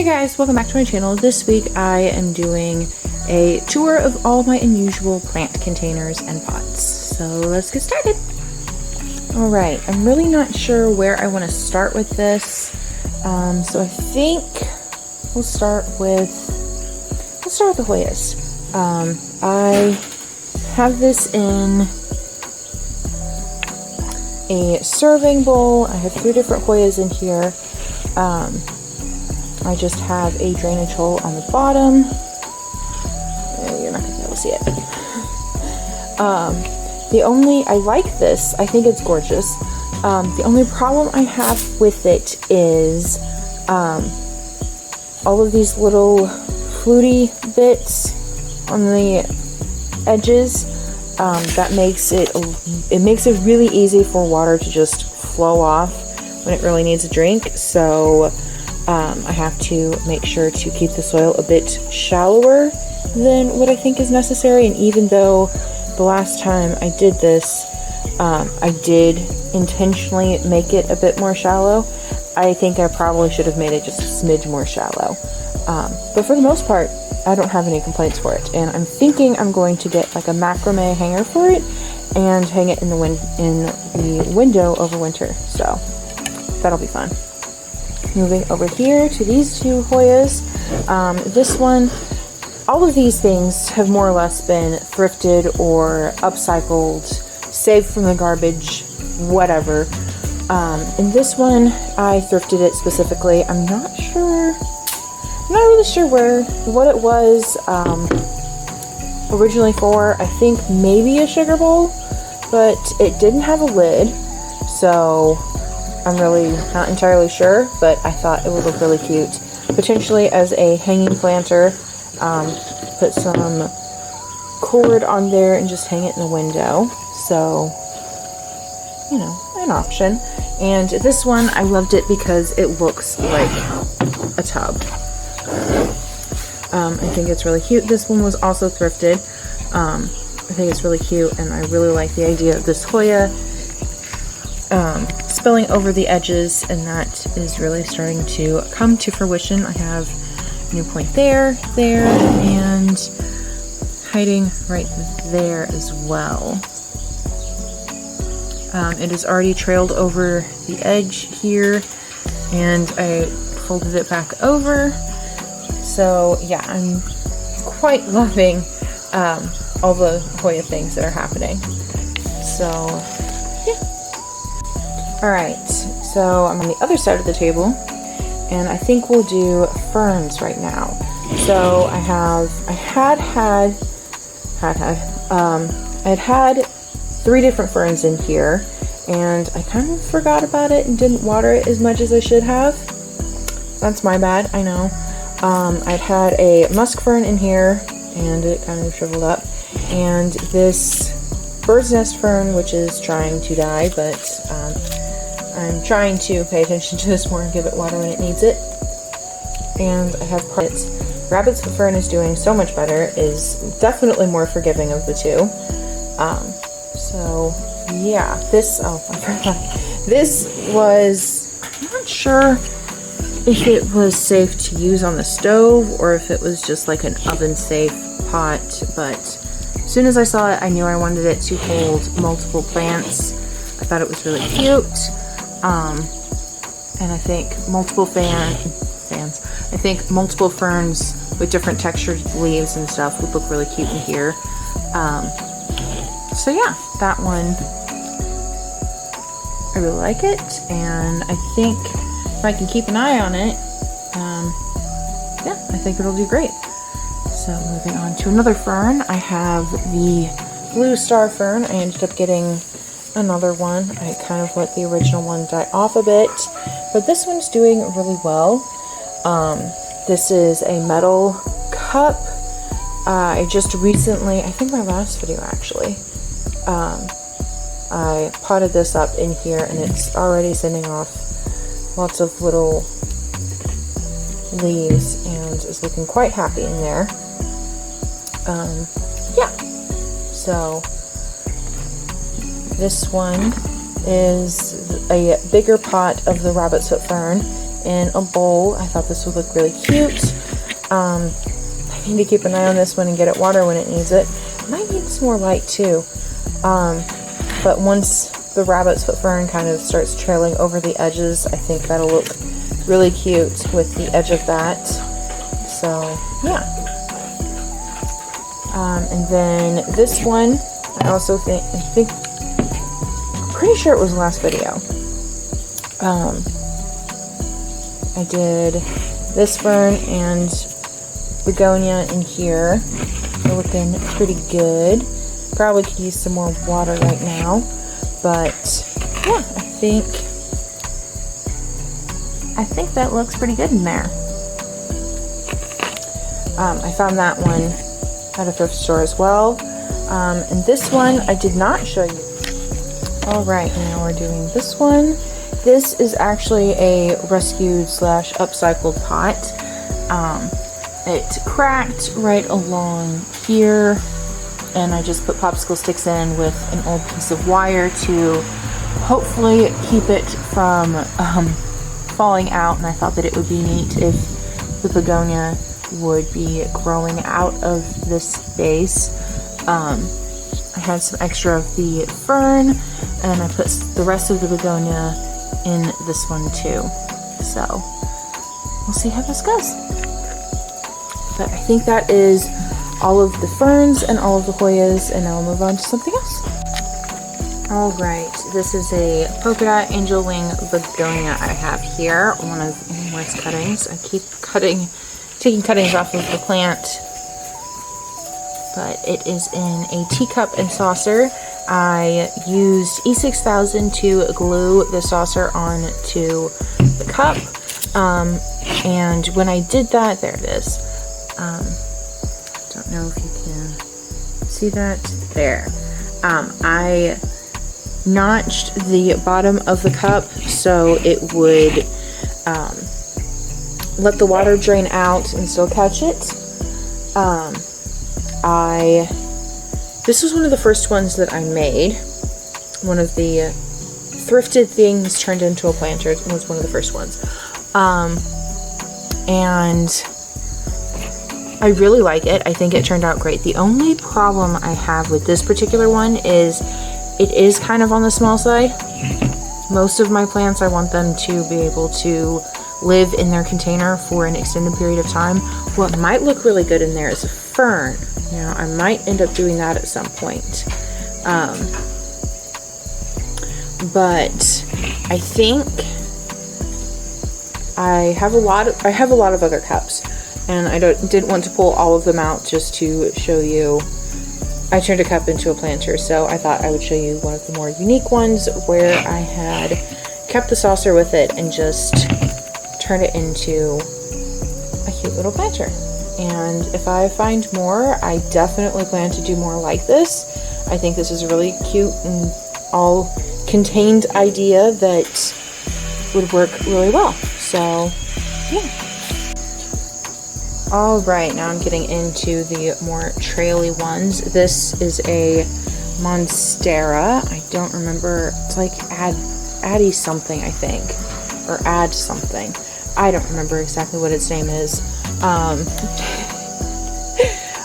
guys, welcome back to my channel. This week I am doing a tour of all my unusual plant containers and pots. So let's get started. Alright, I'm really not sure where I want to start with this. So I think we'll start with the Hoyas. I have this in a serving bowl. I have 3 different Hoyas in here. I just have a drainage hole on the bottom. You're not gonna be able to see it. I like this. I think it's gorgeous. The only problem I have with it is all of these little fluty bits on the edges. That makes it really easy for water to just flow off when it really needs a drink. So I have to make sure to keep the soil a bit shallower than what I think is necessary. And even though the last time I did this, I did intentionally make it a bit more shallow, I think I probably should have made it just a smidge more shallow. But for the most part, I don't have any complaints for it. And I'm thinking I'm going to get like a macrame hanger for it and hang it in the window over winter. So that'll be fun. Moving over here to these 2 Hoyas. This one, all of these things have more or less been thrifted or upcycled, saved from the garbage, whatever. And this one, I thrifted it specifically. I'm not really sure what it was originally for. I think maybe a sugar bowl, but it didn't have a lid, so I'm really not entirely sure, but I thought it would look really cute. Potentially as a hanging planter, put some cord on there and just hang it in the window. So, you know, an option. And this one, I loved it because it looks like a tub. I think it's really cute. This one was also thrifted. I think it's really cute, and I really like the idea of this Hoya spilling over the edges, and that is really starting to come to fruition. I have a new point there, and hiding right there as well. It is already trailed over the edge here, and I folded it back over. So yeah, I'm quite loving all the Hoya things that are happening. So yeah. Alright, so I'm on the other side of the table, and I think we'll do ferns right now. So I had 3 different ferns in here, and I kind of forgot about it and didn't water it as much as I should have. That's my bad, I know. I'd had a musk fern in here, and it kind of shriveled up, and this bird's nest fern, which is trying to die, but I'm trying to pay attention to this more and give it water when it needs it. And I have rabbit's foot fern is doing so much better, is definitely more forgiving of the 2. So yeah, this was, I'm not sure if it was safe to use on the stove or if it was just like an oven safe pot, but as soon as I saw it, I knew I wanted it to hold multiple plants. I thought it was really cute. And I think multiple ferns with different textured leaves and stuff would look really cute in here. So yeah, that one, I really like it, and I think if I can keep an eye on it, yeah, I think it'll do great. So moving on to another fern, I have the blue star fern. I ended up getting another one. I kind of let the original one die off a bit, but this one's doing really well. This is a metal cup. I just recently, I think my last video actually, I potted this up in here, and it's already sending off lots of little leaves and is looking quite happy in there. Yeah, so this one is a bigger pot of the rabbit's foot fern, in a bowl. I thought this would look really cute. I need to keep an eye on this one and get it water when it needs it. It might need some more light too. But once the rabbit's foot fern kind of starts trailing over the edges, I think that'll look really cute with the edge of that. So yeah. And then this one, I also think, I'm pretty sure it was the last video. I did this fern and begonia in here. They're looking pretty good. Probably could use some more water right now, but yeah, I think that looks pretty good in there. I found that one at a thrift store as well. And this one I did not show you. Alright, now we're doing this one. This is actually a rescued / upcycled pot. It cracked right along here, and I just put popsicle sticks in with an old piece of wire to hopefully keep it from falling out, and I thought that it would be neat if the begonia would be growing out of this base. I had some extra of the fern, and I put the rest of the begonia in this one too. So we'll see how this goes. But I think that is all of the ferns and all of the Hoyas, and now we'll move on to something else. Alright, this is a polka dot angel wing begonia I have here. One of Amor's cuttings. I keep taking cuttings off of the plant, but it is in a teacup and saucer. I used E6000 to glue the saucer onto the cup, and when I did that, there it is. Don't know if you can see that there. I notched the bottom of the cup so it would let the water drain out and still catch it. This was one of the first ones that I made. One of the thrifted things turned into a planter. It was one of the first ones. And I really like it. I think it turned out great. The only problem I have with this particular one is it is kind of on the small side. Most of my plants, I want them to be able to live in their container for an extended period of time. What might look really good in there is a fern. You know, I might end up doing that at some point. But I think I have a lot of other cups, and I didn't want to pull all of them out just to show you. I turned a cup into a planter, so I thought I would show you one of the more unique ones where I had kept the saucer with it and just turned it into a cute little planter. And if I find more, I definitely plan to do more like this. I think this is a really cute and all contained idea that would work really well. So yeah. Alright, now I'm getting into the more traily ones. This is a Monstera. I don't remember, it's like Addie something, I think, or Add something. I don't remember exactly what its name is.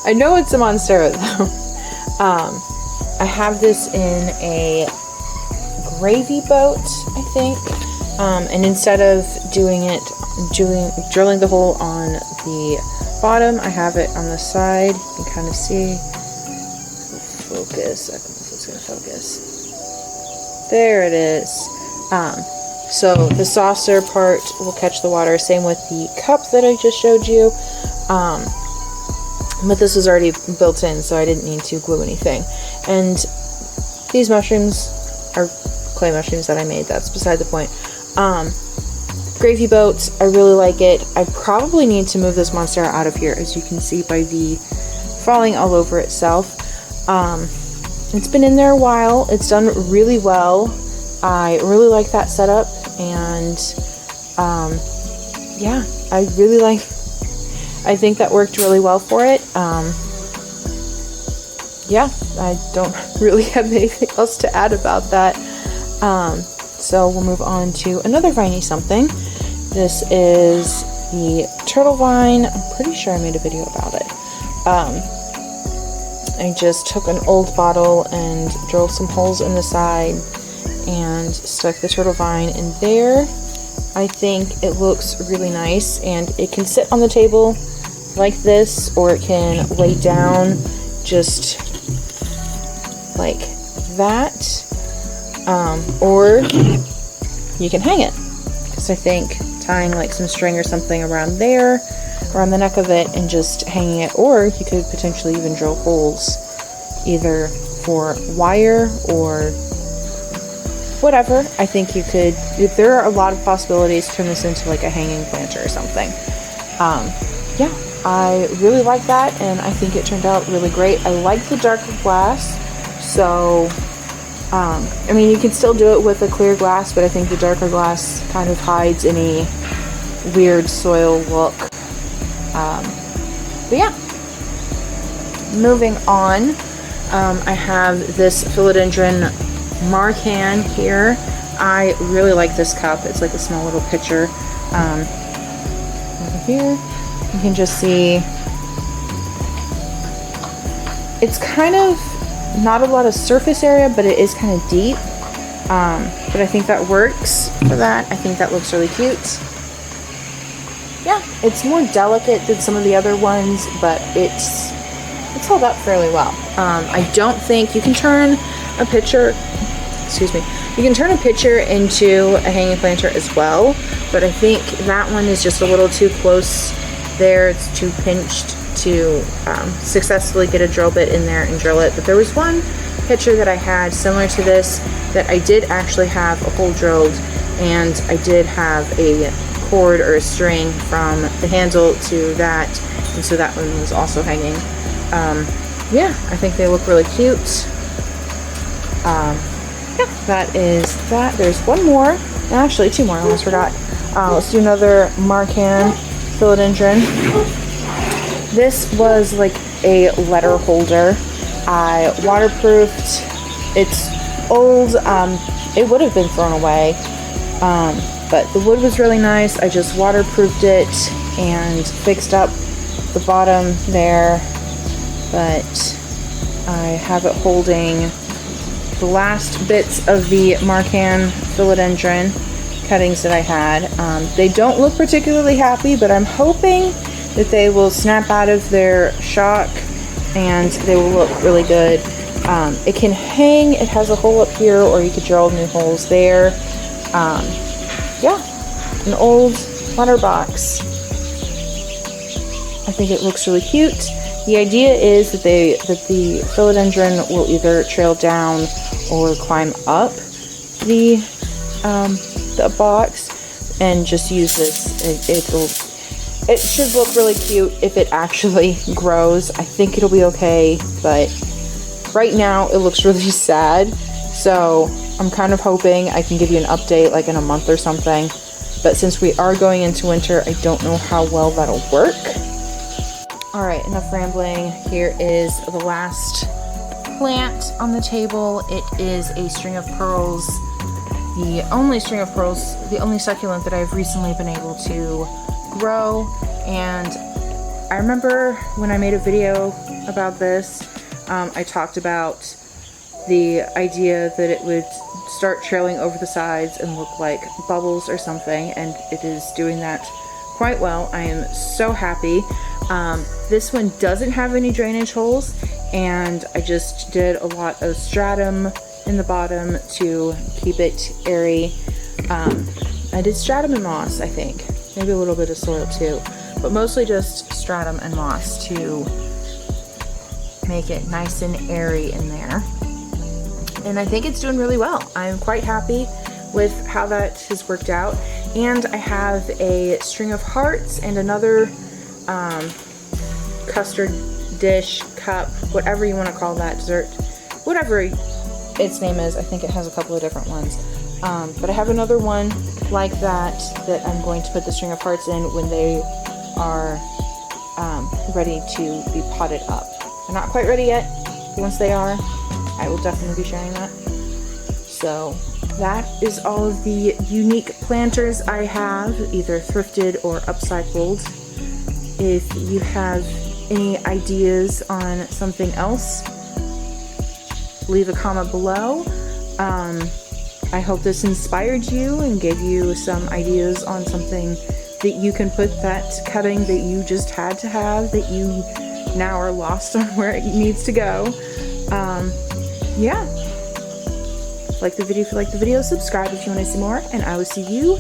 I know it's a Monstera though. I have this in a gravy boat, I think. And instead of drilling the hole on the bottom, I have it on the side. You can kind of see. Focus. I don't know if it's going to focus. There it is. So the saucer part will catch the water. Same with the cup that I just showed you. But this was already built in, so I didn't need to glue anything. And these mushrooms are clay mushrooms that I made. That's beside the point. Gravy boat, I really like it. I probably need to move this Monstera out of here, as you can see by the falling all over itself. It's been in there a while. It's done really well. I really like that setup, and yeah, I think that worked really well for it. Yeah, I don't really have anything else to add about that. So we'll move on to another viney something. This is the turtle vine. I'm pretty sure I made a video about it. I just took an old bottle and drilled some holes in the side and stuck the turtle vine in there. I think it looks really nice, and it can sit on the table like this, or it can lay down just like that, or you can hang it, because I think tying like some string or something around there, around the neck of it, and just hanging it, or you could potentially even drill holes either for wire or whatever. I think you could, if there are a lot of possibilities, turn this into like a hanging planter or something. Yeah, I really like that, and I think it turned out really great. I like the darker glass, so I mean, you can still do it with a clear glass, but I think the darker glass kind of hides any weird soil look. But yeah, moving on, I have this philodendron marcan here. I really like this cup. It's like a small little pitcher. Over here, you can just see it's kind of not a lot of surface area, but it is kind of deep. But I think that works for that. I think that looks really cute. Yeah, it's more delicate than some of the other ones, but it's held up fairly well. I don't think you can turn a pitcher, excuse me, you can turn a pitcher into a hanging planter as well, but I think that one is just a little too close there. It's too pinched to successfully get a drill bit in there and drill it. But there was one pitcher that I had similar to this that I did actually have a hole drilled, and I did have a cord or a string from the handle to that, and so that one was also hanging. Yeah, I think they look really cute. Yeah, that is that. There's one more, actually two more, I almost forgot. Let's do another marcan philodendron. This was like a letter holder. I waterproofed. It's old. It would have been thrown away, but the wood was really nice. I just waterproofed it and fixed up the bottom there, but I have it holding the last bits of the marcan philodendron cuttings that I had. They don't look particularly happy, but I'm hoping that they will snap out of their shock and they will look really good. It can hang, it has a hole up here, or you could drill new holes there. Yeah, an old letterbox. I think it looks really cute. The idea is that the philodendron will either trail down or climb up the box, and just use this. It should look really cute if it actually grows. I think it'll be okay, but right now it looks really sad. So I'm kind of hoping I can give you an update like in a month or something. But since we are going into winter, I don't know how well that'll work. All right, enough rambling. Here is the last plant on the table. It is a string of pearls. The only string of pearls, the only succulent that I've recently been able to grow. And I remember when I made a video about this, I talked about the idea that it would start trailing over the sides and look like bubbles or something, and it is doing that quite well. I am so happy. This one doesn't have any drainage holes, and I just did a lot of stratum in the bottom to keep it airy. I did stratum and moss, I think. Maybe a little bit of soil too, but mostly just stratum and moss to make it nice and airy in there. And I think it's doing really well. I'm quite happy with how that has worked out. And I have a string of hearts and another custard dish, cup, whatever you want to call that, dessert, whatever its name is. I think it has a couple of different ones. But I have another one like that I'm going to put the string of hearts in when they are ready to be potted up. They're not quite ready yet. Once they are, I will definitely be sharing that. So that is all of the unique planters I have, either thrifted or upcycled. If you have any ideas on something else, leave a comment below. I hope this inspired you and gave you some ideas on something that you can put that cutting that you just had to have, that you now are lost on where it needs to go. Yeah. Like the video if you like the video, subscribe if you want to see more, and I will see you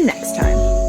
next time.